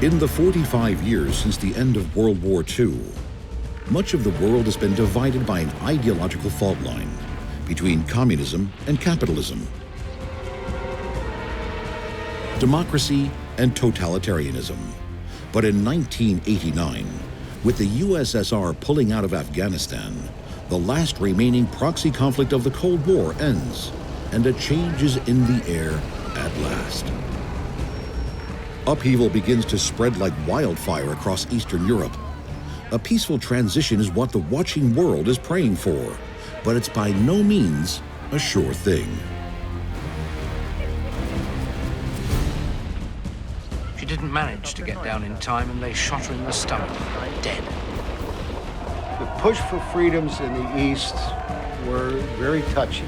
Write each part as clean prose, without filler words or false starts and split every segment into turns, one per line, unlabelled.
In the 45 years since the end of World War II, much of the world has been divided by an ideological fault line between communism and capitalism, democracy and totalitarianism. But in 1989, with the USSR pulling out of Afghanistan, the last remaining proxy conflict of the Cold War ends, and a change is in the air at last. Upheaval begins to spread like wildfire across Eastern Europe. A peaceful transition is what the watching world is praying for, but it's by no means a sure thing.
She didn't manage to get down in time, and they shot her in the stomach, dead.
The push for freedoms in the East were very touchy.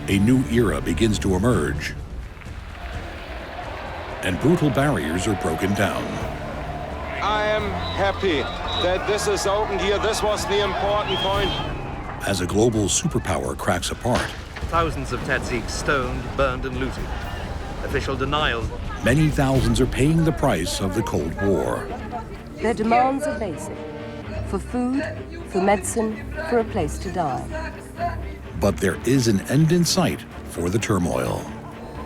A new era begins to emerge, and brutal barriers are broken down.
I am happy that this is opened here. This was the important point.
As a global superpower cracks apart,
thousands of Tadziks stoned, burned, and looted. Official denials.
Many thousands are paying the price of the Cold War.
Their demands are basic: for food, for medicine, for a place to die.
But there is an end in sight for the turmoil.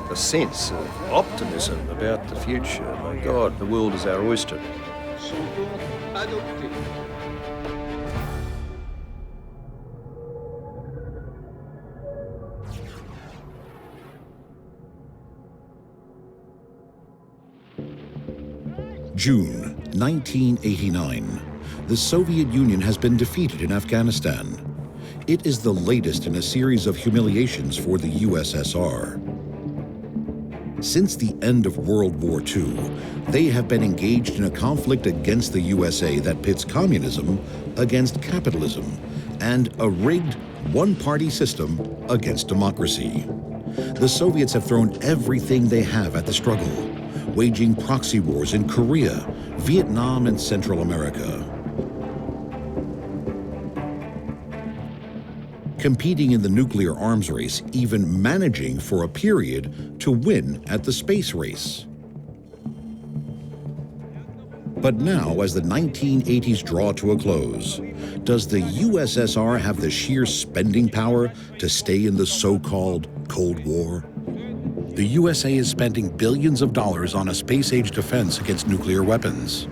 A sense of optimism about the future. My God, the world is our oyster.
June 1989. The Soviet Union has been defeated in Afghanistan. It is the latest in a series of humiliations for the USSR. Since the end of World War II, they have been engaged in a conflict against the USA that pits communism against capitalism and a rigged one-party system against democracy. The Soviets have thrown everything they have at the struggle, waging proxy wars in Korea, Vietnam, and Central America. Competing in the nuclear arms race, even managing for a period to win at the space race. But now, as the 1980s draw to a close, does the USSR have the sheer spending power to stay in the so-called Cold War? The USA is spending billions of dollars on a space-age defense against nuclear weapons.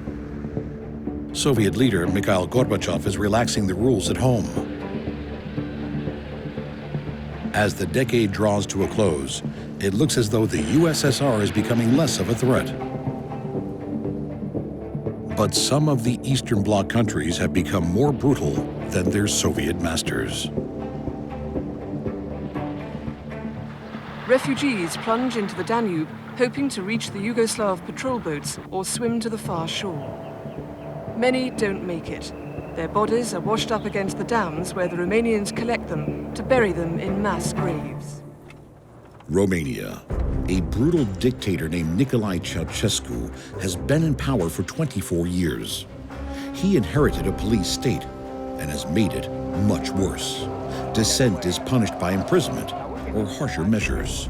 Soviet leader Mikhail Gorbachev is relaxing the rules at home. As the decade draws to a close, it looks as though the USSR is becoming less of a threat. But some of the Eastern Bloc countries have become more brutal than their Soviet masters.
Refugees plunge into the Danube, hoping to reach the Yugoslav patrol boats or swim to the far shore. Many don't make it. Their bodies are washed up against the dams where the Romanians collect them to bury them in mass graves.
Romania. A brutal dictator named Nicolae Ceaușescu has been in power for 24 years. He inherited a police state and has made it much worse. Dissent is punished by imprisonment or harsher measures.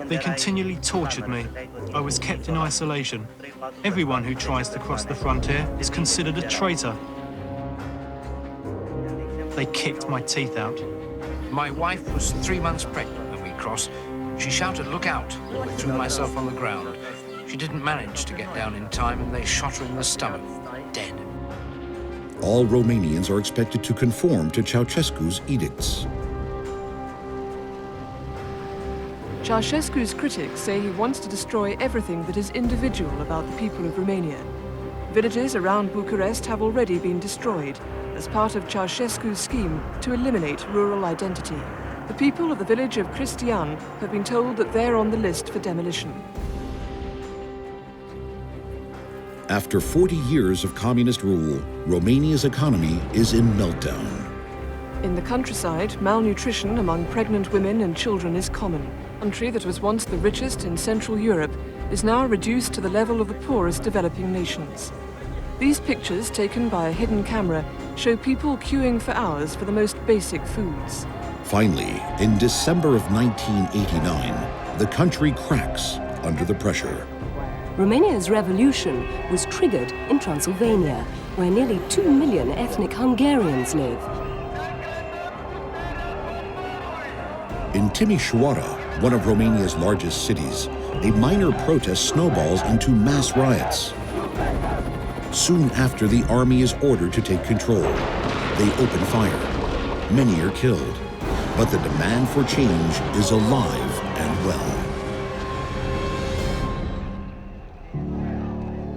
They continually tortured me. I was kept in isolation. Everyone who tries to cross the frontier is considered a traitor. They kicked my teeth out.
My wife was 3 months pregnant when we crossed. She shouted, "Look out!" I threw myself on the ground. She didn't manage to get down in time, and they shot her in the stomach, dead.
All Romanians are expected to conform to Ceaușescu's edicts.
Ceaușescu's critics say he wants to destroy everything that is individual about the people of Romania. Villages around Bucharest have already been destroyed as part of Ceaușescu's scheme to eliminate rural identity. The people of the village of Cristian have been told that they're on the list for demolition.
After 40 years of communist rule, Romania's economy is in meltdown.
In the countryside, malnutrition among pregnant women and children is common. A country that was once the richest in Central Europe is now reduced to the level of the poorest developing nations. These pictures, taken by a hidden camera, show people queuing for hours for the most basic foods.
Finally, in December of 1989, the country cracks under the pressure.
Romania's revolution was triggered in Transylvania, where nearly 2 million ethnic Hungarians live.
In Timișoara, one of Romania's largest cities, a minor protest snowballs into mass riots. Soon after, the army is ordered to take control. They open fire. Many are killed. But the demand for change is alive and well.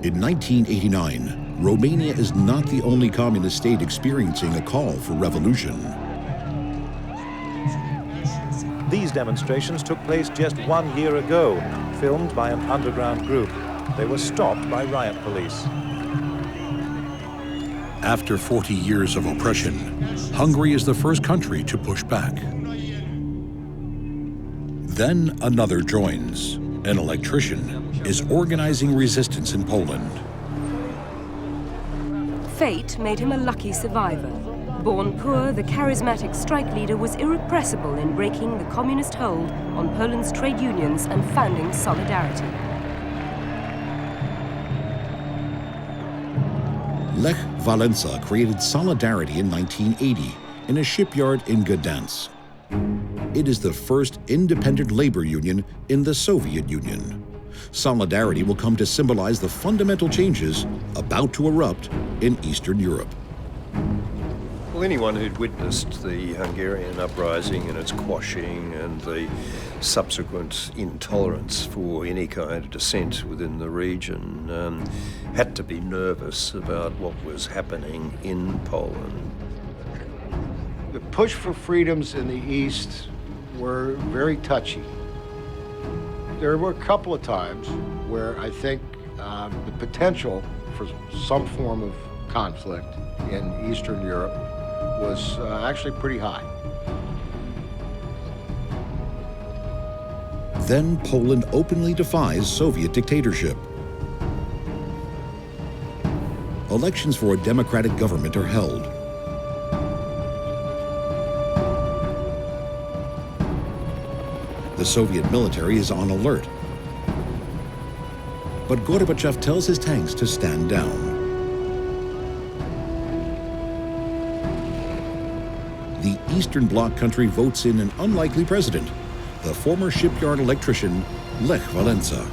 In 1989, Romania is not the only communist state experiencing a call for revolution.
These demonstrations took place just 1 year ago, filmed by an underground group. They were stopped by riot police.
After 40 years of oppression, Hungary is the first country to push back. Then another joins. An electrician is organizing resistance in Poland.
Fate made him a lucky survivor. Born poor, the charismatic strike leader was irrepressible in breaking the communist hold on Poland's trade unions and founding Solidarity.
Lech Walesa created Solidarity in 1980 in a shipyard in Gdansk. It is the first independent labor union in the Soviet Union. Solidarity will come to symbolize the fundamental changes about to erupt in Eastern Europe.
Well, anyone who'd witnessed the Hungarian uprising and its quashing and the subsequent intolerance for any kind of dissent within the region had to be nervous about what was happening in Poland.
The push for freedoms in the East were very touchy. There were a couple of times where I think the potential for some form of conflict in Eastern Europe was actually pretty high.
Then Poland openly defies Soviet dictatorship. Elections for a democratic government are held. The Soviet military is on alert. But Gorbachev tells his tanks to stand down. The Eastern Bloc country votes in an unlikely president, the former shipyard electrician Lech Walesa.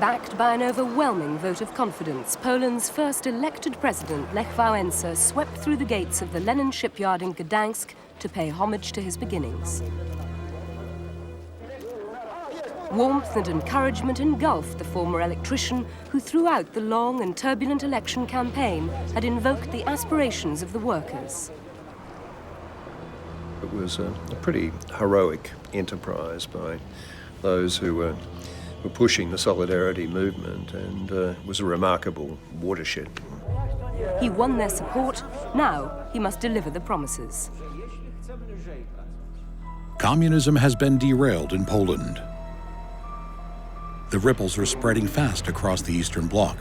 Backed by an overwhelming vote of confidence, Poland's first elected president, Lech Walesa, swept through the gates of the Lenin shipyard in Gdansk to pay homage to his beginnings. Warmth and encouragement engulfed the former electrician, who throughout the long and turbulent election campaign had invoked the aspirations of the workers.
It was a pretty heroic enterprise by those who were pushing the Solidarity movement, and it was a remarkable watershed.
He won their support. Now he must deliver the promises.
Communism has been derailed in Poland. The ripples are spreading fast across the Eastern Bloc.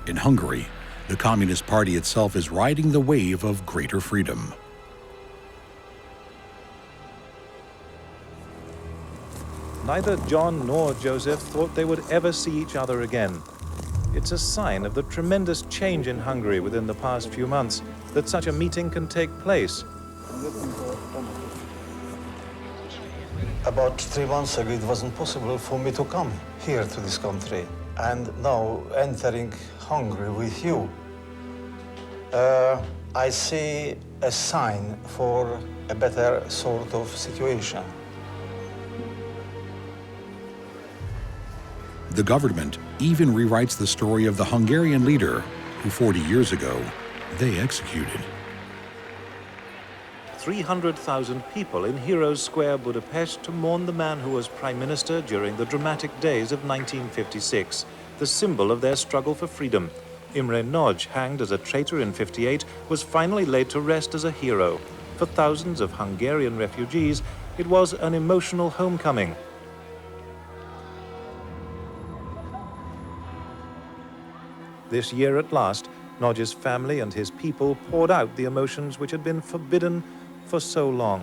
In Hungary, the Communist Party itself is riding the wave of greater freedom.
Neither John nor Joseph thought they would ever see each other again. It's a sign of the tremendous change in Hungary within the past few months that such a meeting can take place.
About 3 months ago, it wasn't possible for me to come here to this country. And now, entering Hungary with you, I see a sign for a better sort of situation.
The government even rewrites the story of the Hungarian leader who 40 years ago they executed.
300,000 people in Heroes Square, Budapest, to mourn the man who was Prime Minister during the dramatic days of 1956, the symbol of their struggle for freedom. Imre Nagy, hanged as a traitor in '58, was finally laid to rest as a hero. For thousands of Hungarian refugees, it was an emotional homecoming. This year at last, Nagy's family and his people poured out the emotions which had been forbidden for so long.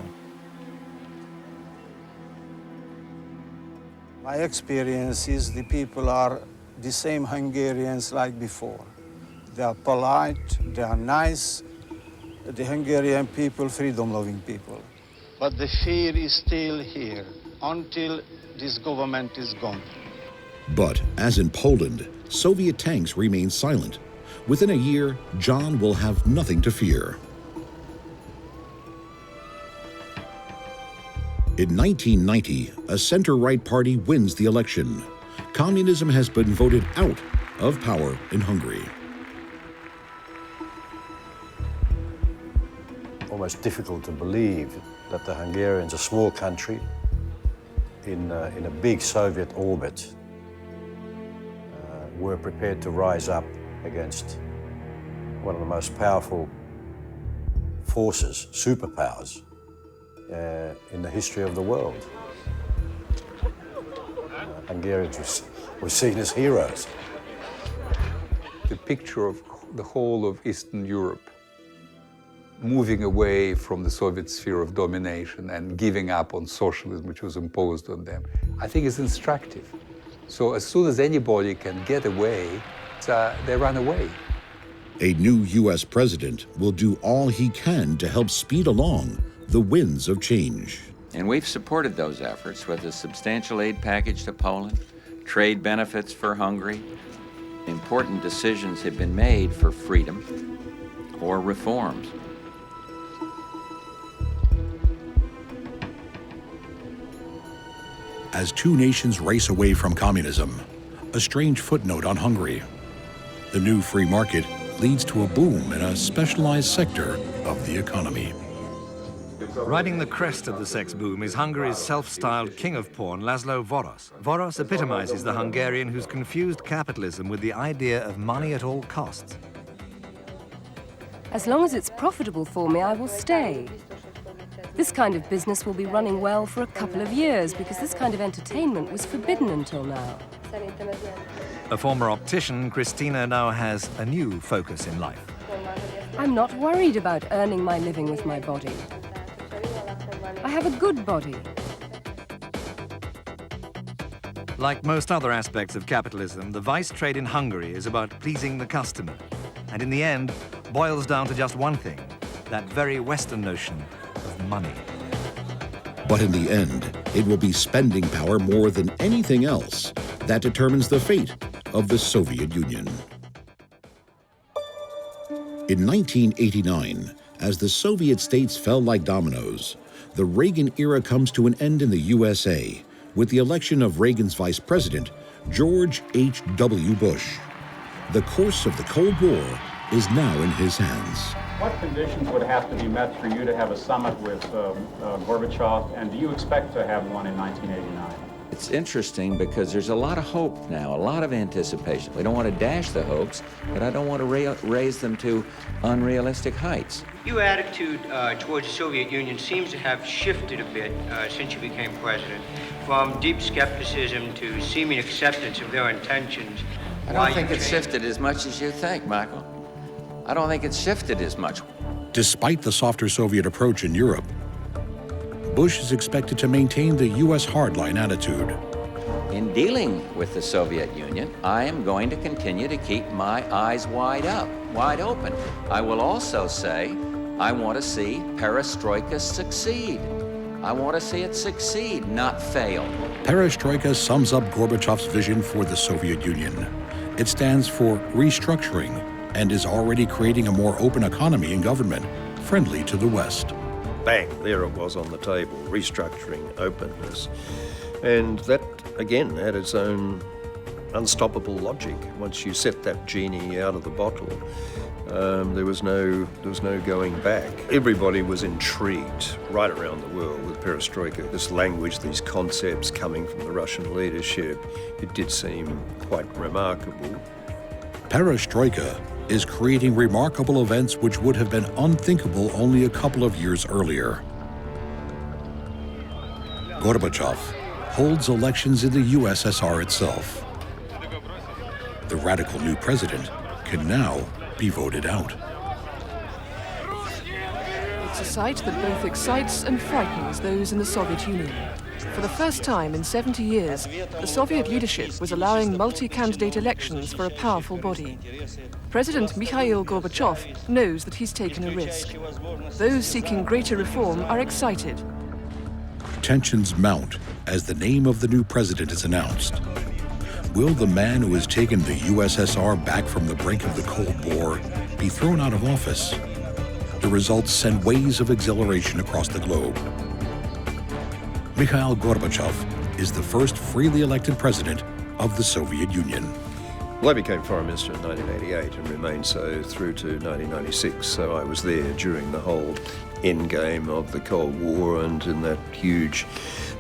My experience is the people are the same Hungarians like before. They are polite, they are nice. The Hungarian people, freedom-loving people. But the fear is still here until this government is gone.
But, as in Poland, Soviet tanks remain silent. Within a year, John will have nothing to fear. In 1990, a center-right party wins the election. Communism has been voted out of power in Hungary.
Almost difficult to believe that the Hungarians, a small country in a big Soviet orbit, were prepared to rise up against one of the most powerful forces, superpowers, in the history of the world. Hungarians were seen as heroes.
The picture of the whole of Eastern Europe moving away from the Soviet sphere of domination and giving up on socialism, which was imposed on them, I think is instructive. So as soon as anybody can get away, they run away.
A new U.S. president will do all he can to help speed along the winds of change.
And we've supported those efforts with a substantial aid package to Poland, trade benefits for Hungary. Important decisions have been made for freedom or reforms.
As two nations race away from communism, a strange footnote on Hungary. The new free market leads to a boom in a specialized sector of the economy.
Riding the crest of the sex boom is Hungary's self-styled king of porn, Laszlo Voros. Voros epitomizes the Hungarian who's confused capitalism with the idea of money at all costs.
As long as it's profitable for me, I will stay. This kind of business will be running well for a couple of years because this kind of entertainment was forbidden until now.
A former optician, Christina now has a new focus in life.
I'm not worried about earning my living with my body. I have a good body.
Like most other aspects of capitalism, the vice trade in Hungary is about pleasing the customer. And in the end, boils down to just one thing, that very Western notion of money.
But in the end, it will be spending power more than anything else that determines the fate of the Soviet Union. In 1989, as the Soviet states fell like dominoes, the Reagan era comes to an end in the USA with the election of Reagan's vice president, George H.W. Bush. The course of the Cold War is now in his hands.
What conditions would have to be met for you to have a summit with Gorbachev, and do you expect to have one in 1989?
It's interesting because there's a lot of hope now, a lot of anticipation. We don't want to dash the hopes, but I don't want to raise them to unrealistic heights.
Your attitude towards the Soviet Union seems to have shifted a bit since you became president, from deep skepticism to seeming acceptance of their intentions.
I don't think it's shifted as much as you think, Michael. I don't think it's shifted as much.
Despite the softer Soviet approach in Europe, Bush is expected to maintain the U.S. hardline attitude.
In dealing with the Soviet Union, I am going to continue to keep my eyes wide open. I will also say, I want to see perestroika succeed. I want to see it succeed, not fail.
Perestroika sums up Gorbachev's vision for the Soviet Union. It stands for restructuring and is already creating a more open economy and government friendly to the West.
Bang, there it was on the table, restructuring, openness. And that, again, had its own unstoppable logic. Once you set that genie out of the bottle, there was no going back. Everybody was intrigued right around the world with perestroika. This language, these concepts coming from the Russian leadership, it did seem quite remarkable.
Perestroika is creating remarkable events which would have been unthinkable only a couple of years earlier. Gorbachev holds elections in the USSR itself. The radical new president can now be voted out.
It's a sight that both excites and frightens those in the Soviet Union. For the first time in 70 years, the Soviet leadership was allowing multi-candidate elections for a powerful body. President Mikhail Gorbachev knows that he's taken a risk. Those seeking greater reform are excited.
Tensions mount as the name of the new president is announced. Will the man who has taken the USSR back from the brink of the Cold War be thrown out of office? The results send waves of exhilaration across the globe. Mikhail Gorbachev is the first freely elected president of the Soviet Union.
Well, I became Foreign Minister in 1988 and remained so through to 1996, so I was there during the whole endgame of the Cold War and in that huge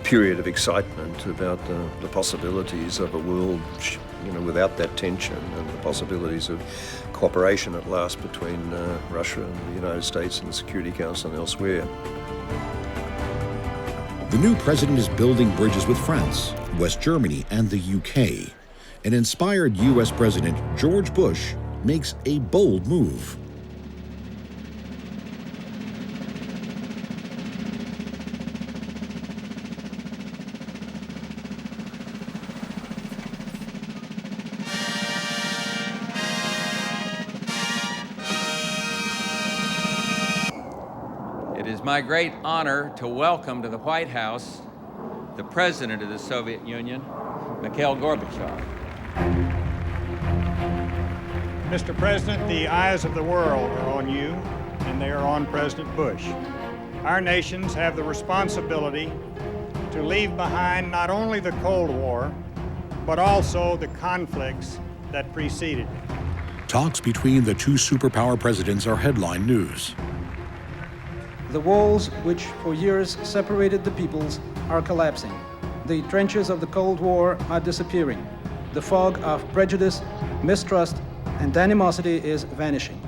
period of excitement about the possibilities of a world, without that tension and the possibilities of cooperation at last between Russia and the United States and the Security Council and elsewhere.
The new president is building bridges with France, West Germany, and the UK. An inspired U.S. President George Bush makes a bold move.
It is my great honor to welcome to the White House the President of the Soviet Union, Mikhail Gorbachev.
Mr. President, the eyes of the world are on you, and they are on President Bush. Our nations have the responsibility to leave behind not only the Cold War, but also the conflicts that preceded it.
Talks between the two superpower presidents are headline news.
The walls which for years separated the peoples are collapsing. The trenches of the Cold War are disappearing. The fog of prejudice, mistrust, and animosity is vanishing.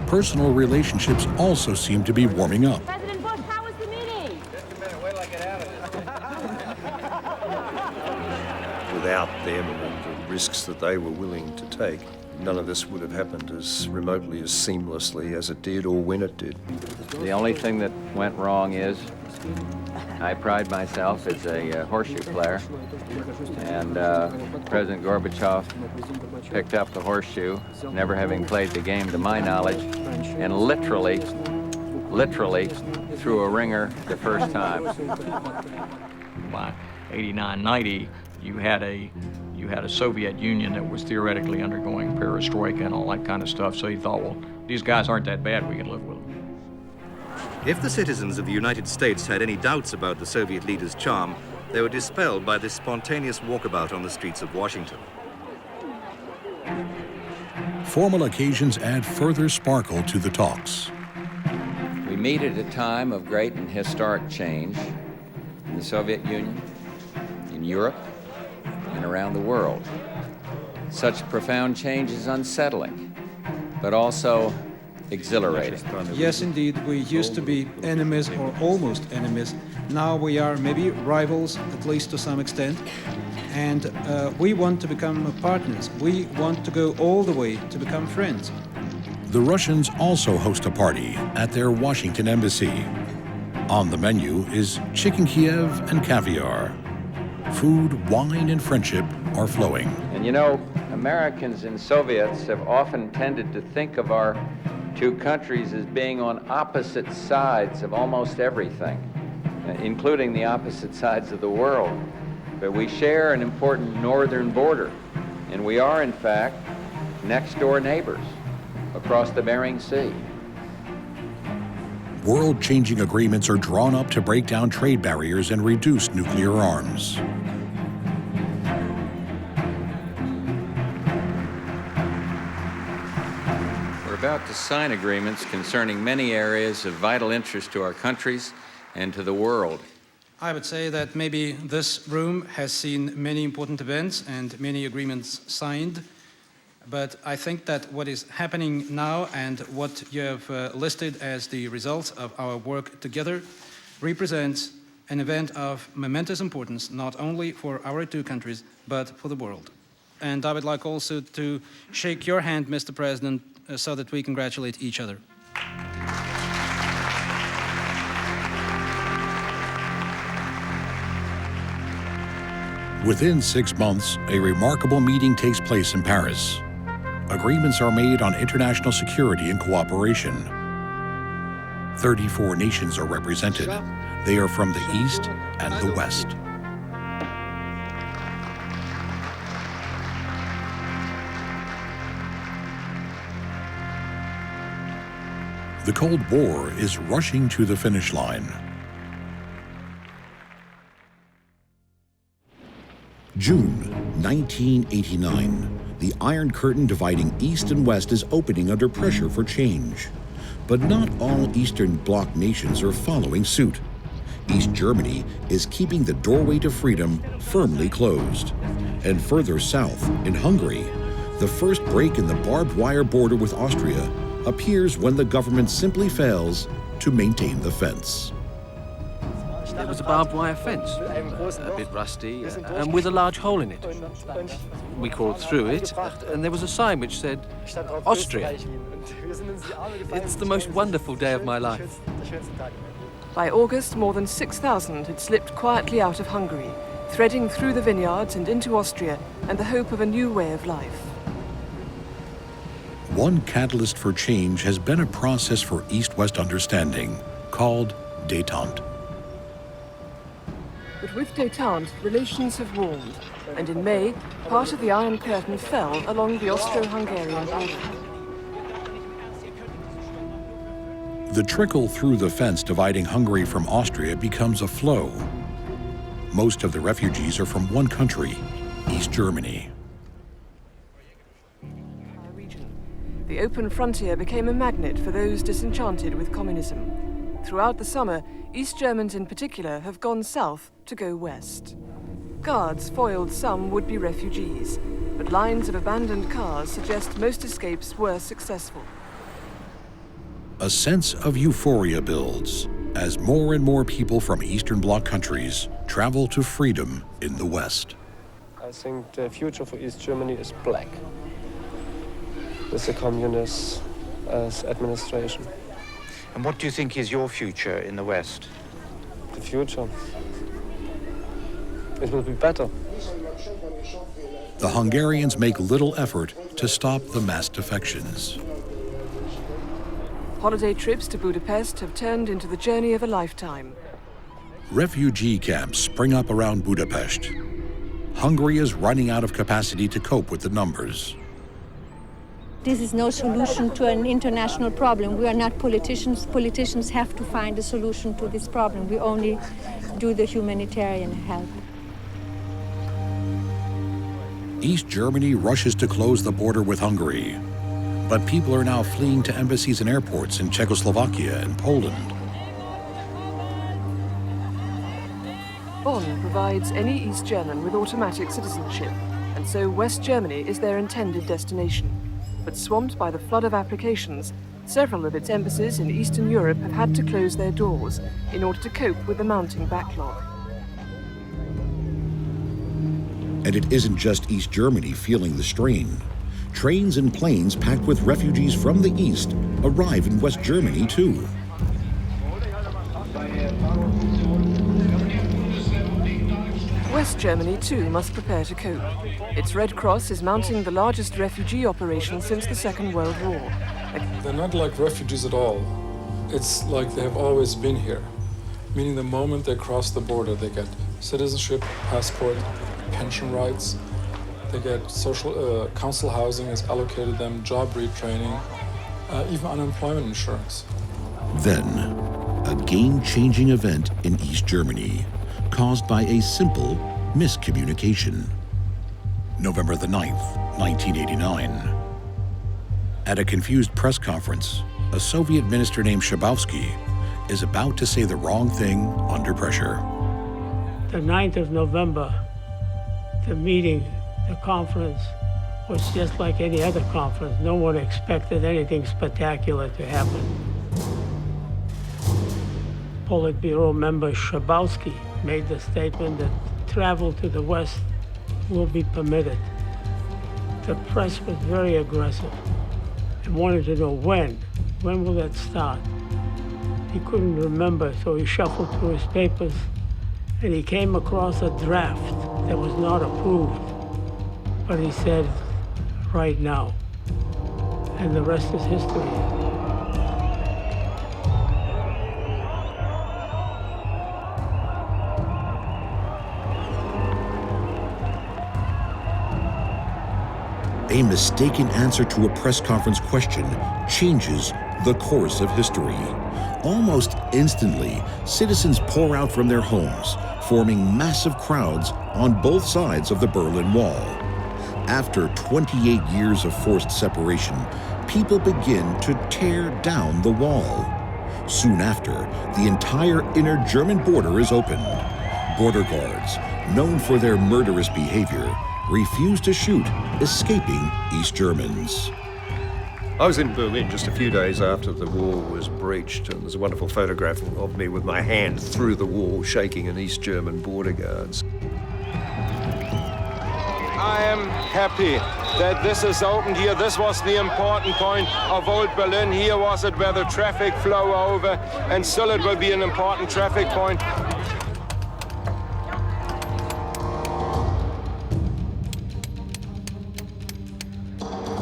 Personal relationships also seem to be warming up.
President Bush, how was the meeting?
Just a minute, wait till I get out of it. Without them and the risks that they were willing to take, none of this would have happened as remotely, as seamlessly as it did or when it did.
The only thing that went wrong is I pride myself as a horseshoe player, and President Gorbachev picked up the horseshoe, never having played the game to my knowledge, and literally threw a ringer the first time.
By 89, 90, you had a Soviet Union that was theoretically undergoing perestroika and all that kind of stuff, so you thought, well, these guys aren't that bad, we can live with them.
If the citizens of the United States had any doubts about the Soviet leader's charm, they were dispelled by this spontaneous walkabout on the streets of Washington.
Formal occasions add further sparkle to the talks.
We meet at a time of great and historic change in the Soviet Union, in Europe, and around the world. Such profound change is unsettling, but also exhilarating.
Yes, indeed, we used to be enemies or almost enemies. Now we are maybe rivals, at least to some extent. And we want to become partners. We want to go all the way to become friends.
The Russians also host a party at their Washington embassy. On the menu is chicken Kiev and caviar. Food, wine, and friendship are flowing.
And you know, Americans and Soviets have often tended to think of our two countries as being on opposite sides of almost everything, including the opposite sides of the world. But we share an important northern border, and we are, in fact, next-door neighbors across the Bering Sea.
World-changing agreements are drawn up to break down trade barriers and reduce nuclear arms.
We're about to sign agreements concerning many areas of vital interest to our countries and to the world.
I would say that maybe this room has seen many important events and many agreements signed, but I think that what is happening now and what you have listed as the results of our work together represents an event of momentous importance, not only for our two countries, but for the world. And I would like also to shake your hand, Mr. President, so that we congratulate each other.
Within 6 months, a remarkable meeting takes place in Paris. Agreements are made on international security and cooperation. 34 nations are represented. They are from the East and the West. The Cold War is rushing to the finish line. June 1989. The Iron Curtain dividing East and West is opening under pressure for change. But not all Eastern Bloc nations are following suit. East Germany is keeping the doorway to freedom firmly closed. And further south, in Hungary, the first break in the barbed wire border with Austria appears when the government simply fails to maintain the fence.
It was a barbed wire fence, a bit rusty, and with a large hole in it. We crawled through it, and there was a sign which said, Austria. It's the most wonderful day of my life.
By August, more than 6,000 had slipped quietly out of Hungary, threading through the vineyards and into Austria, and the hope of a new way of life.
One catalyst for change has been a process for East-West understanding called détente.
But with détente, relations have warmed, and in May, part of the Iron Curtain fell along the Austro-Hungarian border.
The trickle through the fence dividing Hungary from Austria becomes a flow. Most of the refugees are from one country, East Germany.
The open frontier became a magnet for those disenchanted with communism. Throughout the summer, East Germans in particular have gone south to go west. Guards foiled some would-be refugees, but lines of abandoned cars suggest most escapes were successful.
A sense of euphoria builds as more and more people from Eastern Bloc countries travel to freedom in the West.
I think the future for East Germany is black, with the communist administration.
And what do you think is your future in the West?
The future? It will be better.
The Hungarians make little effort to stop the mass defections.
Holiday trips to Budapest have turned into the journey of a lifetime.
Refugee camps spring up around Budapest. Hungary is running out of capacity to cope with the numbers.
This is no solution to an international problem. We are not politicians. Politicians have to find a solution to this problem. We only do the humanitarian help.
East Germany rushes to close the border with Hungary. But people are now fleeing to embassies and airports in Czechoslovakia and Poland.
Bonn provides any East German with automatic citizenship, and so West Germany is their intended destination. But swamped by the flood of applications, several of its embassies in Eastern Europe have had to close their doors in order to cope with the mounting backlog.
And it isn't just East Germany feeling the strain. Trains and planes packed with refugees from the East arrive in West Germany, too.
West Germany, too, must prepare to cope. Its Red Cross is mounting the largest refugee operation since the Second World War.
They're not like refugees at all. It's like they have always been here. Meaning the moment they cross the border, they get citizenship, passport, pension rights. They get social council housing is allocated them, job retraining, even unemployment insurance.
Then, a game-changing event in East Germany, caused by a simple miscommunication. November the 9th, 1989. At a confused press conference, a Soviet minister named Schabowski is about to say the wrong thing under pressure.
The 9th of November, the meeting, the conference was just like any other conference. No one expected anything spectacular to happen. Politburo member Schabowski made the statement that travel to the West will be permitted. The press was very aggressive and wanted to know when will that start? He couldn't remember, so he shuffled through his papers and he came across a draft that was not approved. But he said, right now. And the rest is history.
A mistaken answer to a press conference question changes the course of history. Almost instantly, citizens pour out from their homes, forming massive crowds on both sides of the Berlin Wall. After 28 years of forced separation, people begin to tear down the wall. Soon after, the entire inner German border is opened. Border guards, known for their murderous behavior, refuse to shoot escaping East Germans.
I was in Berlin just a few days after the wall was breached, and there's a wonderful photograph of me with my hand through the wall shaking an East German border guards.
I am happy that this is opened here. This was the important point of old Berlin. Here was it where the traffic flow over, and still it will be an important traffic point.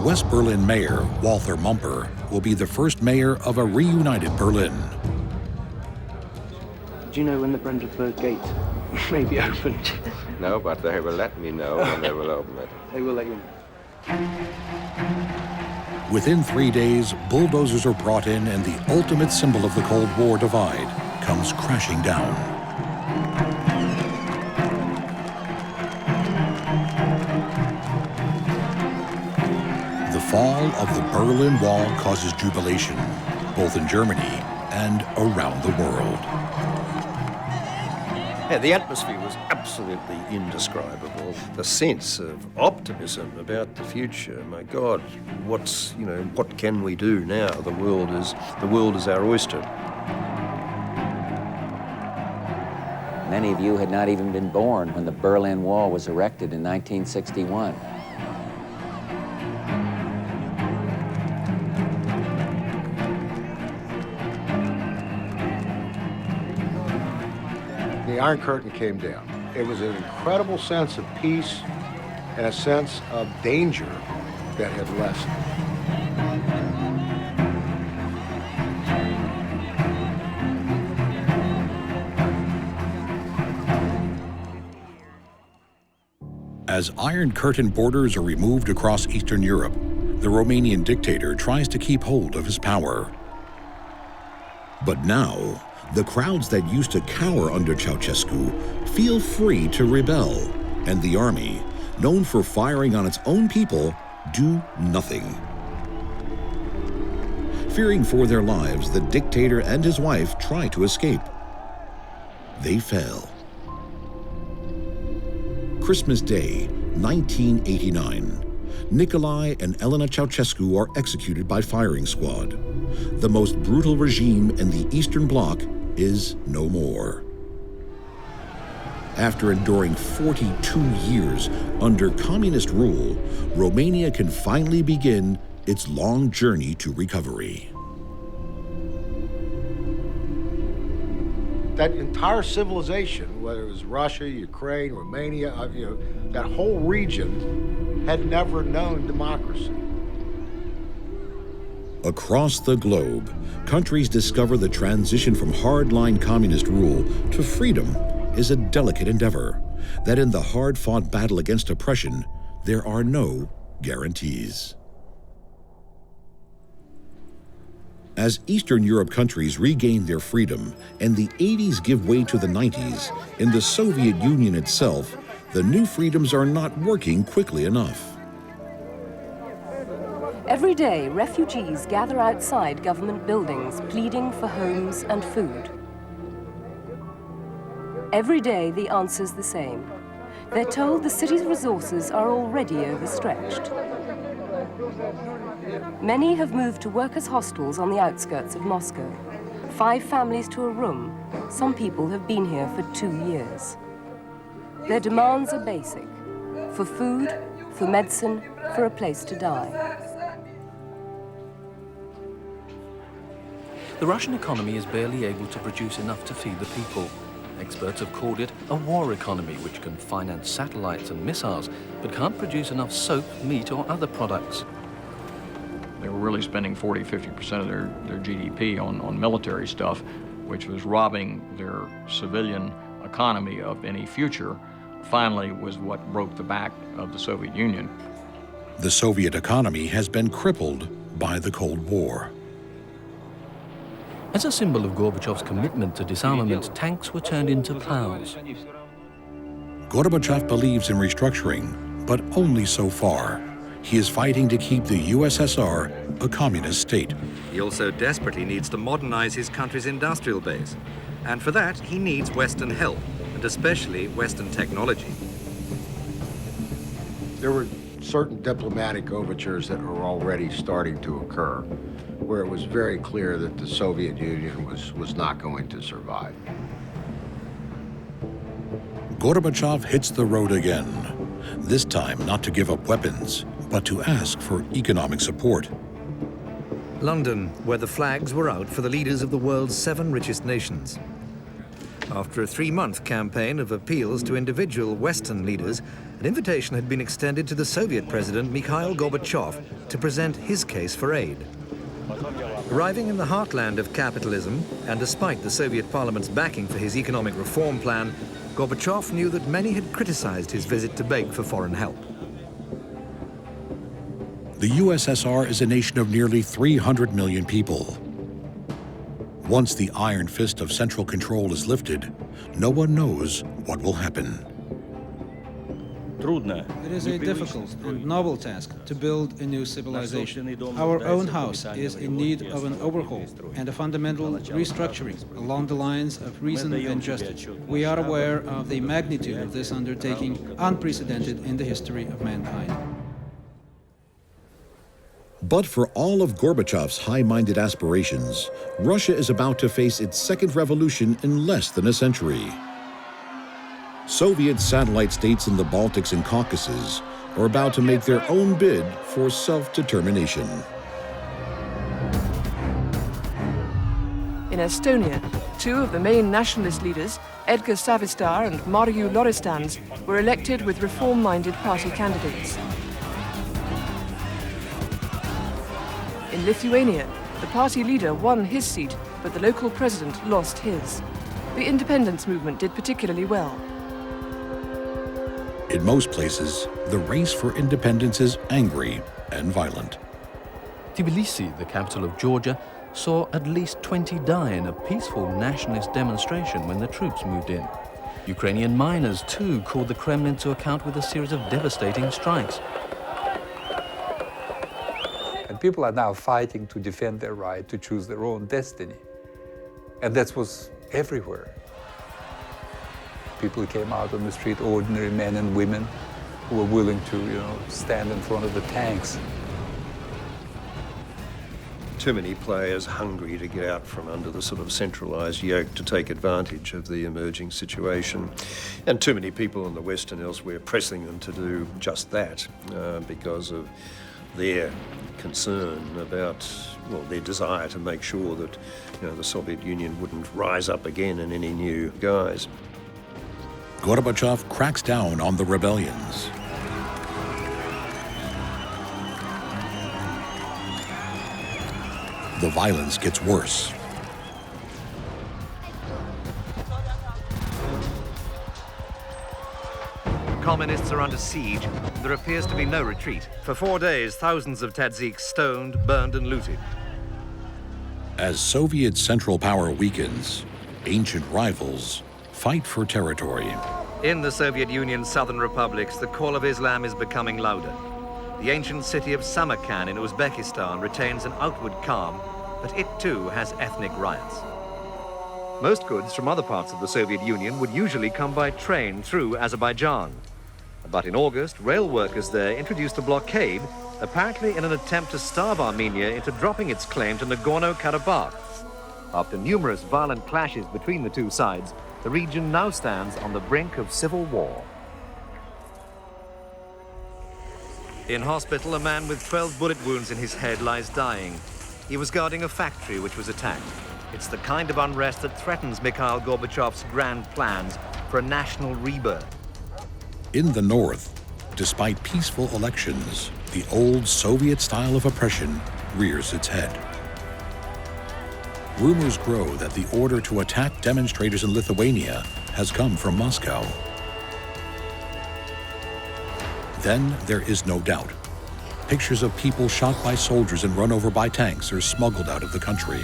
West Berlin Mayor Walter Mumper will be the first mayor of a reunited Berlin.
Do you know when the Brandenburg Gate may be opened?
No, but they will let me know when they will open it.
They will let you know.
Within 3 days, bulldozers are brought in and the ultimate symbol of the Cold War divide comes crashing down. The fall of the Berlin Wall causes jubilation, both in Germany and around the world.
Yeah, the atmosphere was absolutely indescribable. The sense of optimism about the future. My God, what can we do now? The world is our oyster.
Many of you had not even been born when the Berlin Wall was erected in 1961.
The Iron Curtain came down. It was an incredible sense of peace and a sense of danger that had lessened.
As Iron Curtain borders are removed across Eastern Europe, the Romanian dictator tries to keep hold of his power. But now, the crowds that used to cower under Ceaușescu feel free to rebel, and the army, known for firing on its own people, do nothing. Fearing for their lives, the dictator and his wife try to escape. They fail. Christmas Day, 1989. Nicolae and Elena Ceaușescu are executed by firing squad. The most brutal regime in the Eastern Bloc is no more. After enduring 42 years under communist rule, Romania can finally begin its long journey to recovery.
That entire civilization, whether it was Russia, Ukraine, Romania, that whole region had never known democracy.
Across the globe, countries discover the transition from hardline communist rule to freedom is a delicate endeavor, that in the hard-fought battle against oppression, there are no guarantees. As Eastern Europe countries regain their freedom and the 80s give way to the 90s, in the Soviet Union itself, the new freedoms are not working quickly enough.
Every day, refugees gather outside government buildings, pleading for homes and food. Every day, the answer's the same. They're told the city's resources are already overstretched. Many have moved to workers' hostels on the outskirts of Moscow. 5 families to a room. Some people have been here for 2 years. Their demands are basic: for food, for medicine, for a place to die.
The Russian economy is barely able to produce enough to feed the people. Experts have called it a war economy which can finance satellites and missiles, but can't produce enough soap, meat or other products.
They were really spending 40–50% of their GDP on military stuff, which was robbing their civilian economy of any future. Finally was what broke the back of the Soviet Union.
The Soviet economy has been crippled by the Cold War.
As a symbol of Gorbachev's commitment to disarmament, tanks were turned into plows.
Gorbachev believes in restructuring, but only so far. He is fighting to keep the USSR a communist state.
He also desperately needs to modernize his country's industrial base. And for that, he needs Western help, and especially Western technology.
There were certain diplomatic overtures that were already starting to occur, where it was very clear that the Soviet Union was not going to survive.
Gorbachev hits the road again, this time not to give up weapons, but to ask for economic support.
London, where the flags were out for the leaders of the world's 7 richest nations. After a 3-month campaign of appeals to individual Western leaders, an invitation had been extended to the Soviet President Mikhail Gorbachev to present his case for aid. Arriving in the heartland of capitalism, and despite the Soviet Parliament's backing for his economic reform plan, Gorbachev knew that many had criticized his visit to beg for foreign help.
The USSR is a nation of nearly 300 million people. Once the iron fist of central control is lifted, no one knows what will happen.
It is a difficult and noble task to build a new civilization. Our own house is in need of an overhaul and a fundamental restructuring along the lines of reason and justice. We are aware of the magnitude of this undertaking, unprecedented in the history of mankind.
But for all of Gorbachev's high-minded aspirations, Russia is about to face its second revolution in less than a century. Soviet satellite states in the Baltics and Caucasus are about to make their own bid for self-determination.
In Estonia, 2 of the main nationalist leaders, Edgar Savisaar and Marju Lauristans, were elected with reform-minded party candidates. In Lithuania, the party leader won his seat, but the local president lost his. The independence movement did particularly well.
In most places, the race for independence is angry and violent.
Tbilisi, the capital of Georgia, saw at least 20 die in a peaceful nationalist demonstration when the troops moved in. Ukrainian miners, too, called the Kremlin to account with a series of devastating strikes.
And people are now fighting to defend their right to choose their own destiny. And that was everywhere. People came out on the street, ordinary men and women who were willing to, stand in front of the tanks.
Too many players hungry to get out from under the sort of centralised yoke to take advantage of the emerging situation. And too many people in the West and elsewhere pressing them to do just that because of their concern about, their desire to make sure that, the Soviet Union wouldn't rise up again in any new guise.
Gorbachev cracks down on the rebellions. The violence gets worse.
Communists are under siege. There appears to be no retreat. For 4 days, thousands of Tadziks stoned, burned and looted.
As Soviet central power weakens, ancient rivals fight for territory.
In the Soviet Union's southern republics, the call of Islam is becoming louder. The ancient city of Samarkand in Uzbekistan retains an outward calm, but it too has ethnic riots. Most goods from other parts of the Soviet Union would usually come by train through Azerbaijan. But in August, rail workers there introduced a blockade, apparently in an attempt to starve Armenia into dropping its claim to Nagorno-Karabakh. After numerous violent clashes between the two sides, the region now stands on the brink of civil war. In hospital, a man with 12 bullet wounds in his head lies dying. He was guarding a factory which was attacked. It's the kind of unrest that threatens Mikhail Gorbachev's grand plans for a national rebirth.
In the north, despite peaceful elections, the old Soviet style of oppression rears its head. Rumors grow that the order to attack demonstrators in Lithuania has come from Moscow. Then there is no doubt. Pictures of people shot by soldiers and run over by tanks are smuggled out of the country.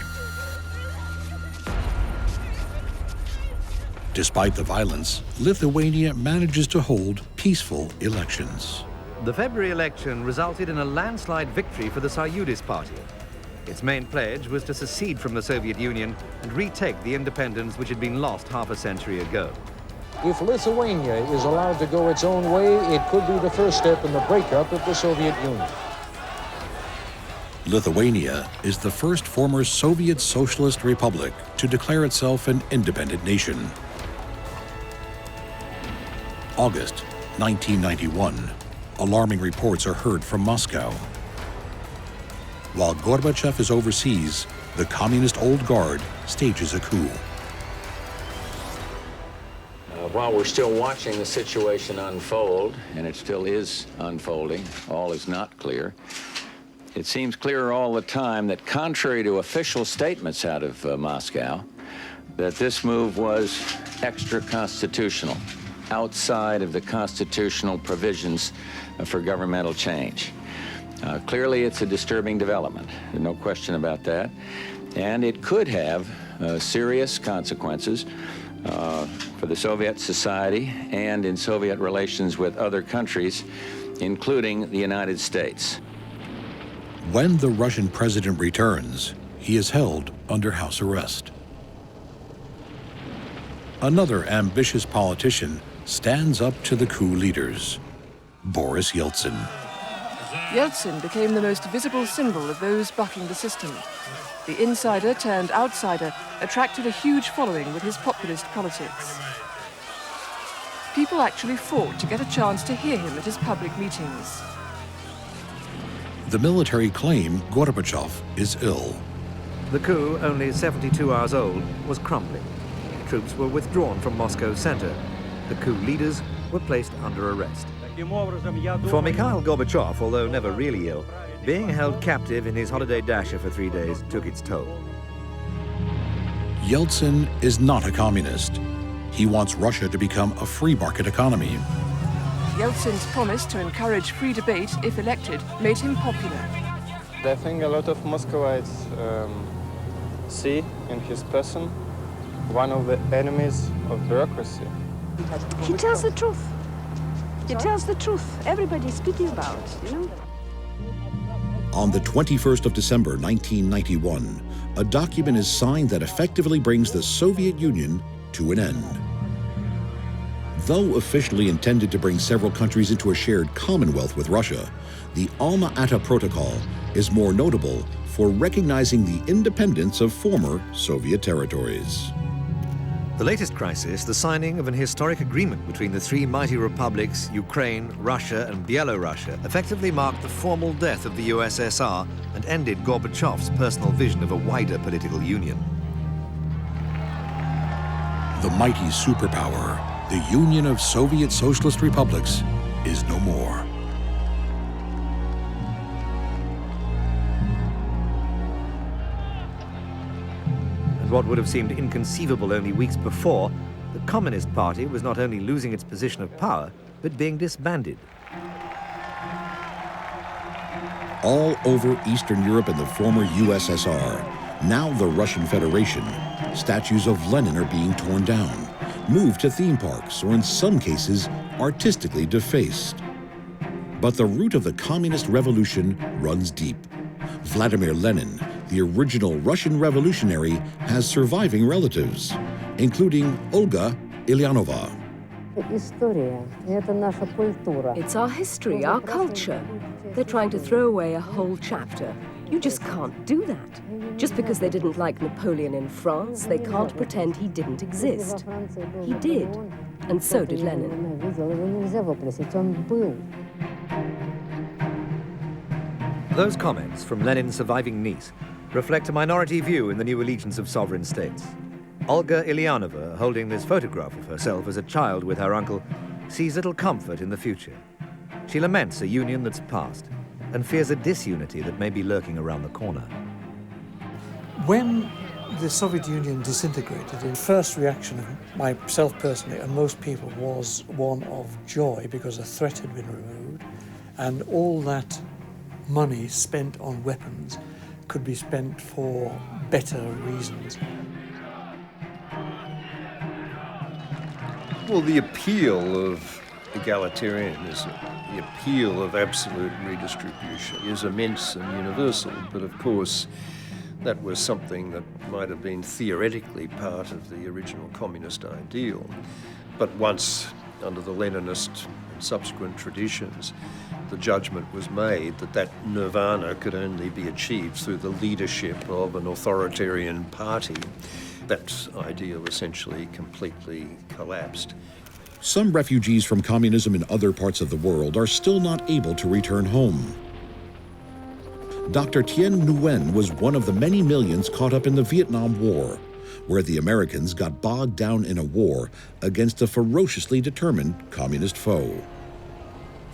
Despite the violence, Lithuania manages to hold peaceful elections.
The February election resulted in a landslide victory for the Sąjūdis party. Its main pledge was to secede from the Soviet Union and retake the independence which had been lost half a century ago.
If Lithuania is allowed to go its own way, it could be the first step in the breakup of the Soviet Union.
Lithuania is the first former Soviet Socialist Republic to declare itself an independent nation. August 1991. Alarming reports are heard from Moscow. While Gorbachev is overseas, the communist old guard stages a coup.
While we're still watching the situation unfold, and it still is unfolding, all is not clear, it seems clearer all the time that contrary to official statements out of Moscow, that this move was extra-constitutional, outside of the constitutional provisions for governmental change. Clearly, it's a disturbing development. There's no question about that. And it could have serious consequences for the Soviet society and in Soviet relations with other countries, including the United States.
When the Russian president returns, he is held under house arrest. Another ambitious politician stands up to the coup leaders, Boris Yeltsin.
Yeltsin became the most visible symbol of those bucking the system. The insider turned outsider attracted a huge following with his populist politics. People actually fought to get a chance to hear him at his public meetings.
The military claim Gorbachev is ill.
The coup, only 72 hours old, was crumbling. Troops were withdrawn from Moscow's center. The coup leaders were placed under arrest. For Mikhail Gorbachev, although never really ill, being held captive in his holiday dacha for 3 days took its toll.
Yeltsin is not a communist. He wants Russia to become a free market economy.
Yeltsin's promise to encourage free debate, if elected, made him popular.
I think a lot of Muscovites see in his person one of the enemies of bureaucracy.
He tells the truth. He tells the truth. Everybody's pity about, you know.
On the 21st of December, 1991, a document is signed that effectively brings the Soviet Union to an end. Though officially intended to bring several countries into a shared commonwealth with Russia, the Alma-Ata Protocol is more notable for recognizing the independence of former Soviet territories.
The latest crisis, the signing of an historic agreement between the three mighty republics, Ukraine, Russia, and Byelorussia, effectively marked the formal death of the USSR and ended Gorbachev's personal vision of a wider political union.
The mighty superpower, the Union of Soviet Socialist Republics, is no more.
What would have seemed inconceivable only weeks before, the Communist Party was not only losing its position of power, but being disbanded.
All over Eastern Europe and the former USSR, now the Russian Federation, statues of Lenin are being torn down, moved to theme parks, or in some cases, artistically defaced. But the root of the communist revolution runs deep. Vladimir Lenin, the original Russian revolutionary, has surviving relatives, including Olga Ilyanova.
It's our history, our culture. They're trying to throw away a whole chapter. You just can't do that. Just because they didn't like Napoleon in France, they can't pretend he didn't exist. He did, and so did Lenin.
Those comments from Lenin's surviving niece reflect a minority view in the new allegiance of sovereign states. Olga Ilyanova, holding this photograph of herself as a child with her uncle, sees little comfort in the future. She laments a union that's past and fears a disunity that may be lurking around the corner.
When the Soviet Union disintegrated, the first reaction of myself personally and most people was one of joy because a threat had been removed and all that money spent on weapons could be spent for better reasons.
Well, the appeal of egalitarianism, the appeal of absolute redistribution is immense and universal, but of course that was something that might have been theoretically part of the original communist ideal. But once, under the Leninist and subsequent traditions, the judgment was made that that nirvana could only be achieved through the leadership of an authoritarian party, that ideal essentially completely collapsed.
Some refugees from communism in other parts of the world are still not able to return home. Dr. Tien Nguyen was one of the many millions caught up in the Vietnam War, where the Americans got bogged down in a war against a ferociously determined communist foe.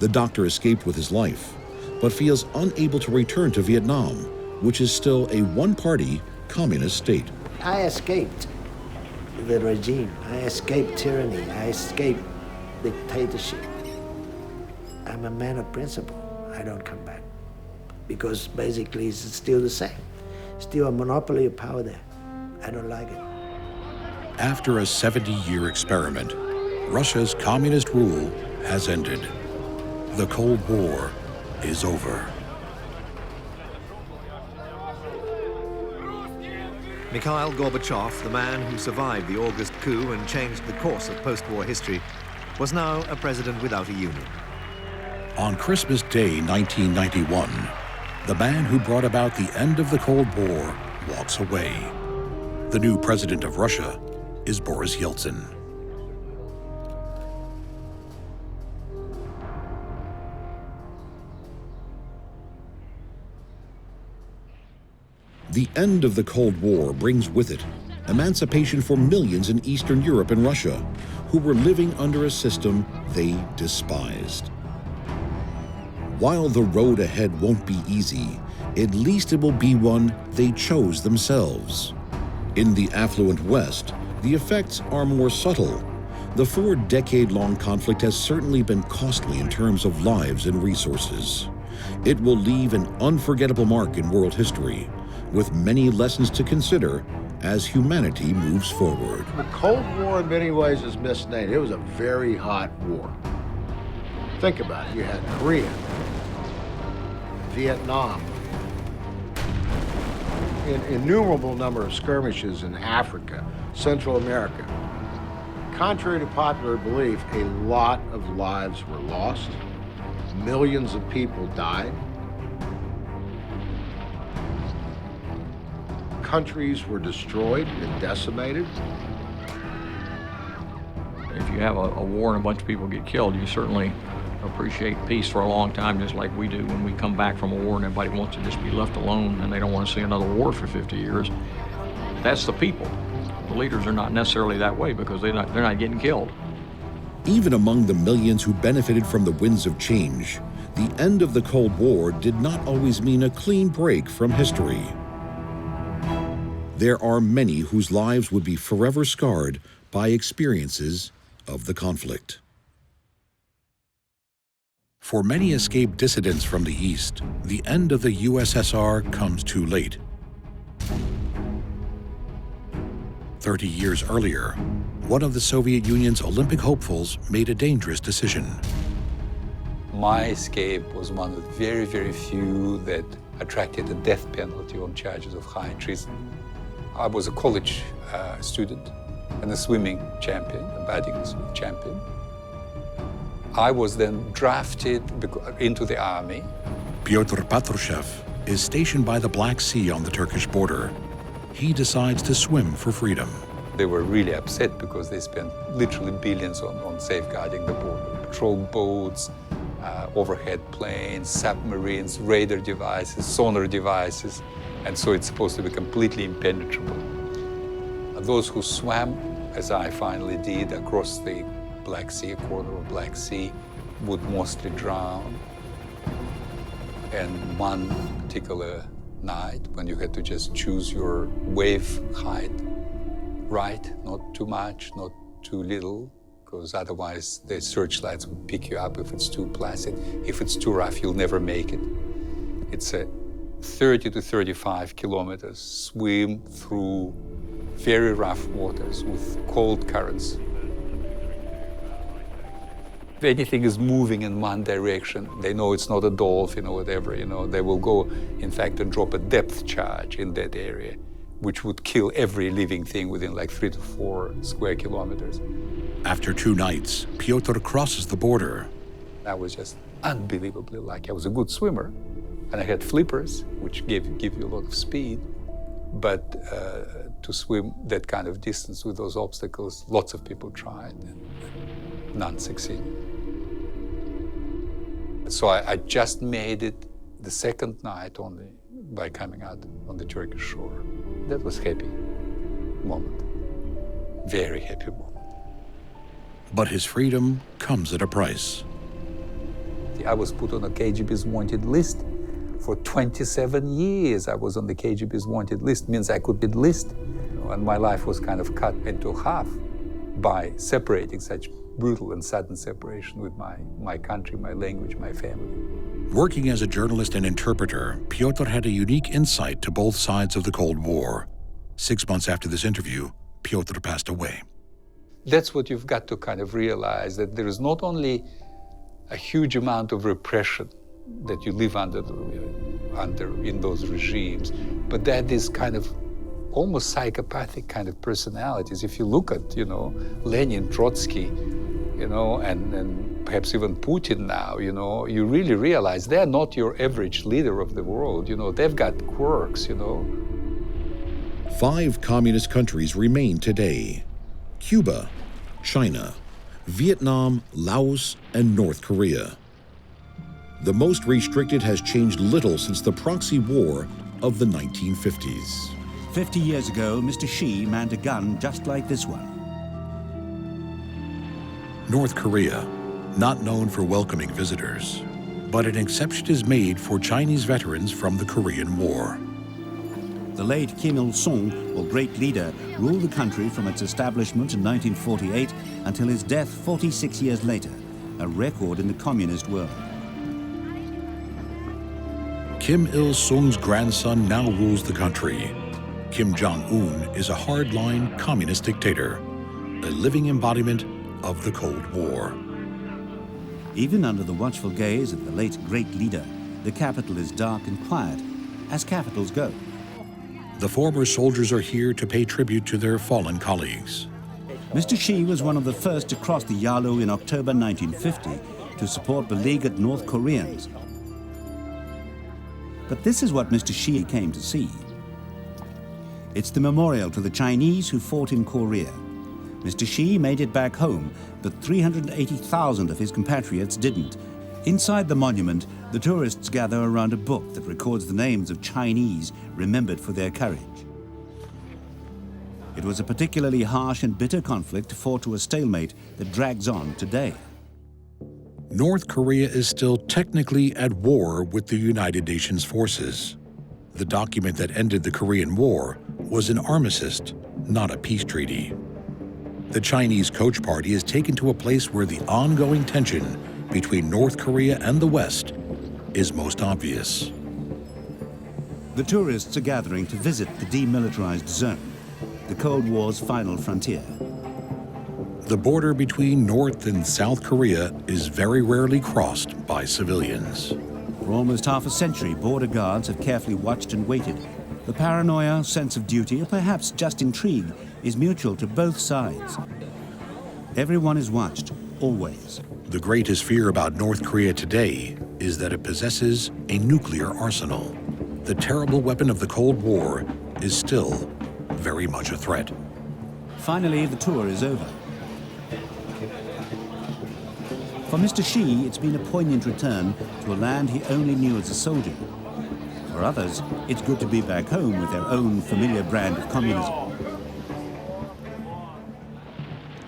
The doctor escaped with his life, but feels unable to return to Vietnam, which is still a one-party communist state.
I escaped the regime. I escaped tyranny. I escaped dictatorship. I'm a man of principle. I don't come back because basically it's still the same. Still a monopoly of power there. I don't like it.
After a 70-year experiment, Russia's communist rule has ended. The Cold War is over.
Mikhail Gorbachev, the man who survived the August Coup and changed the course of post-war history, was now a president without a union.
On Christmas Day 1991, the man who brought about the end of the Cold War walks away. The new president of Russia is Boris Yeltsin. The end of the Cold War brings with it emancipation for millions in Eastern Europe and Russia who were living under a system they despised. While the road ahead won't be easy, at least it will be one they chose themselves. In the affluent West, the effects are more subtle. The 4-decade-long conflict has certainly been costly in terms of lives and resources. It will leave an unforgettable mark in world history, with many lessons to consider as humanity moves forward.
The Cold War in many ways is misnamed. It was a very hot war. Think about it. You had Korea, Vietnam, an innumerable number of skirmishes in Africa, Central America. Contrary to popular belief, a lot of lives were lost. Millions of people died. Countries were destroyed and decimated.
If you have a war and a bunch of people get killed, you certainly appreciate peace for a long time, just like we do when we come back from a war and everybody wants to just be left alone and they don't want to see another war for 50 years. That's the people. The leaders are not necessarily that way because they're not getting killed.
Even among the millions who benefited from the winds of change, the end of the Cold War did not always mean a clean break from history. There are many whose lives would be forever scarred by experiences of the conflict. For many escaped dissidents from the East, the end of the USSR comes too late. 30 years earlier, one of the Soviet Union's Olympic hopefuls made a dangerous decision.
My escape was one of the very, very few that attracted the death penalty on charges of high treason. I was a college student and a swimming champion, a batting champion. I was then drafted into the army.
Pyotr Patrushev is stationed by the Black Sea on the Turkish border. He decides to swim for freedom.
They were really upset because they spent literally billions on safeguarding the border. Patrol boats, overhead planes, submarines, radar devices, sonar devices, and so it's supposed to be completely impenetrable. Those who swam, as I finally did, across the Black Sea, a quarter of Black Sea, would mostly drown. And one particular night, when you had to just choose your wave height, right, not too much, not too little, because otherwise the searchlights would pick you up if it's too placid. If it's too rough, you'll never make it. It's a 30 to 35 kilometers swim through very rough waters with cold currents. If anything is moving in one direction, they know it's not a dolphin or whatever, they will go, in fact, and drop a depth charge in that area, which would kill every living thing within like 3 to 4 square kilometers.
After 2 nights, Piotr crosses the border.
I was just unbelievably lucky. I was a good swimmer, and I had flippers, which give you a lot of speed. But to swim that kind of distance with those obstacles, lots of people tried, and none succeeded. So I just made it the second night only by coming out on the Turkish shore. That was a happy moment, very happy moment.
But his freedom comes at a price.
I was put on a KGB's wanted list. For 27 years I was on the KGB's wanted list, means I could be listed. And my life was kind of cut into half by separating such brutal and sudden separation with my country, my language, my family.
Working as a journalist and interpreter, Piotr had a unique insight to both sides of the Cold War. 6 months after this interview, Piotr passed away.
That's what you've got to kind of realize, that there is not only a huge amount of repression that you live under in those regimes, but that is kind of almost psychopathic kind of personalities. If you look at, Lenin, Trotsky, and perhaps even Putin now, you really realize they're not your average leader of the world. They've got quirks,
5 communist countries remain today: Cuba, China, Vietnam, Laos, and North Korea. The most restricted has changed little since the proxy war of the 1950s.
50 years ago, Mr. Xi manned a gun just like this one.
North Korea, not known for welcoming visitors, but an exception is made for Chinese veterans from the Korean War.
The late Kim Il-sung, or Great Leader, ruled the country from its establishment in 1948 until his death 46 years later, a record in the communist world.
Kim Il-sung's grandson now rules the country. Kim Jong-un is a hardline communist dictator, a living embodiment of the Cold War.
Even under the watchful gaze of the late Great Leader, the capital is dark and quiet, as capitals go.
The former soldiers are here to pay tribute to their fallen colleagues.
Mr. Xi was one of the first to cross the Yalu in October 1950 to support beleaguered North Koreans. But this is what Mr. Xi came to see. It's the memorial to the Chinese who fought in Korea. Mr. Xi made it back home, but 380,000 of his compatriots didn't. Inside the monument, the tourists gather around a book that records the names of Chinese remembered for their courage. It was a particularly harsh and bitter conflict fought to a stalemate that drags on today.
North Korea is still technically at war with the United Nations forces. The document that ended the Korean War was an armistice, not a peace treaty. The Chinese Coach Party is taken to a place where the ongoing tension between North Korea and the West is most obvious.
The tourists are gathering to visit the demilitarized zone, the Cold War's final frontier.
The border between North and South Korea is very rarely crossed by civilians.
For almost half a century, border guards have carefully watched and waited. The paranoia, sense of duty, or perhaps just intrigue, is mutual to both sides. Everyone is watched, always.
The greatest fear about North Korea today is that it possesses a nuclear arsenal. The terrible weapon of the Cold War is still very much a threat.
Finally, the tour is over. For Mr. Xi, it's been a poignant return to a land he only knew as a soldier. For others, it's good to be back home with their own familiar brand of communism.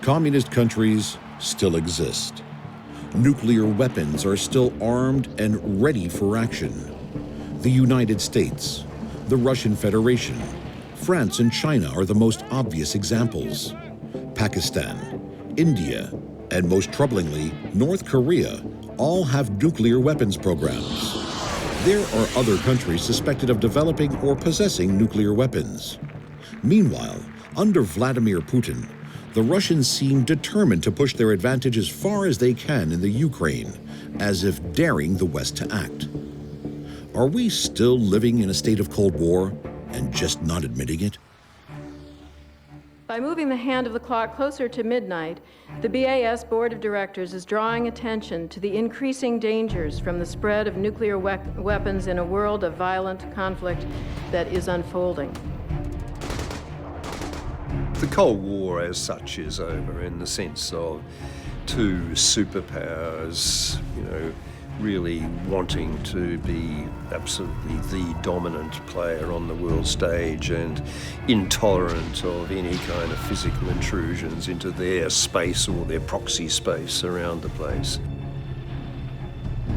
Communist countries still exist. Nuclear weapons are still armed and ready for action. The United States, the Russian Federation, France and China are the most obvious examples. Pakistan, India, and most troublingly, North Korea all have nuclear weapons programs. There are other countries suspected of developing or possessing nuclear weapons. Meanwhile, under Vladimir Putin, the Russians seem determined to push their advantage as far as they can in the Ukraine, as if daring the West to act. Are we still living in a state of Cold War and just not admitting it?
By moving the hand of the clock closer to midnight, the BAS Board of Directors is drawing attention to the increasing dangers from the spread of nuclear weapons in a world of violent conflict that is unfolding.
The Cold War as such is over in the sense of two superpowers, really wanting to be absolutely the dominant player on the world stage and intolerant of any kind of physical intrusions into their space or their proxy space around the place.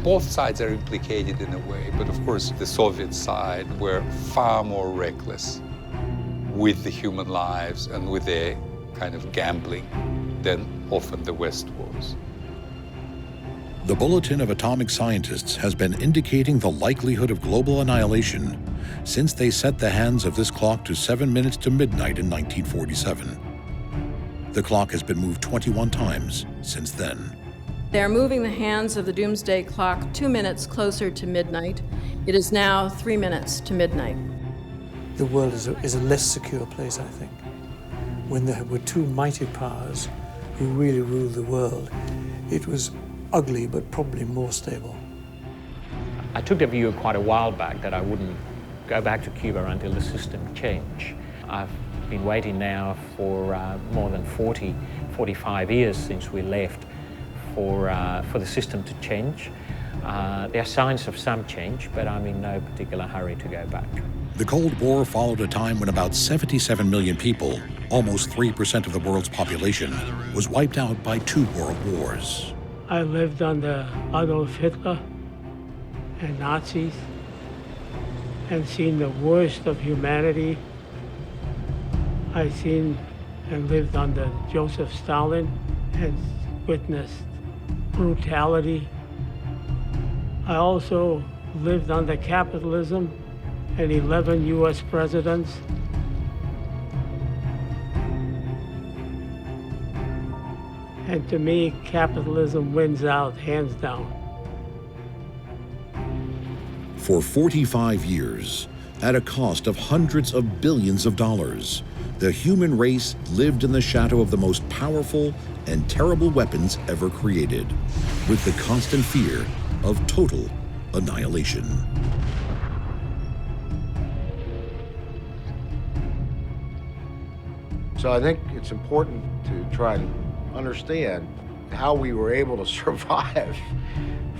Both sides are implicated in a way, but of course the Soviet side were far more reckless with the human lives and with their kind of gambling than often the West was.
The Bulletin of Atomic Scientists has been indicating the likelihood of global annihilation since they set the hands of this clock to 7 minutes to midnight in 1947. The clock has been moved 21 times since then.
They are moving the hands of the Doomsday Clock 2 minutes closer to midnight. It is now 3 minutes to midnight.
The world is a less secure place, I think. When there were two mighty powers who really ruled the world, it was ugly but probably more stable.
I took the view quite a while back that I wouldn't go back to Cuba until the system changed. I've been waiting now for more than 45 years since we left for the system to change. There are signs of some change, but I'm in no particular hurry to go back.
The Cold War followed a time when about 77 million people, almost 3% of the world's population, was wiped out by 2 world wars.
I lived under Adolf Hitler and Nazis and seen the worst of humanity. I seen and lived under Joseph Stalin and witnessed brutality. I also lived under capitalism and 11 US presidents. And to me, capitalism wins out, hands down.
For 45 years, at a cost of hundreds of billions of dollars, the human race lived in the shadow of the most powerful and terrible weapons ever created, with the constant fear of total annihilation.
So I think it's important to try to understand how we were able to survive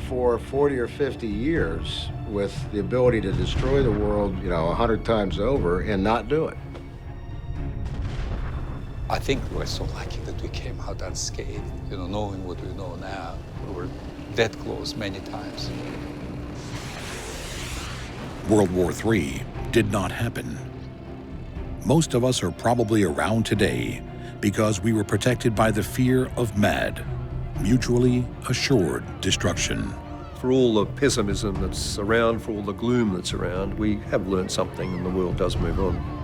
for 40 or 50 years with the ability to destroy the world, 100 times over and not do it.
I think we're so lucky that we came out unscathed, knowing what we know now. We were that close many times.
World War III did not happen. Most of us are probably around today because we were protected by the fear of MAD, mutually assured destruction.
For all the pessimism that's around, for all the gloom that's around, we have learned something and the world does move on.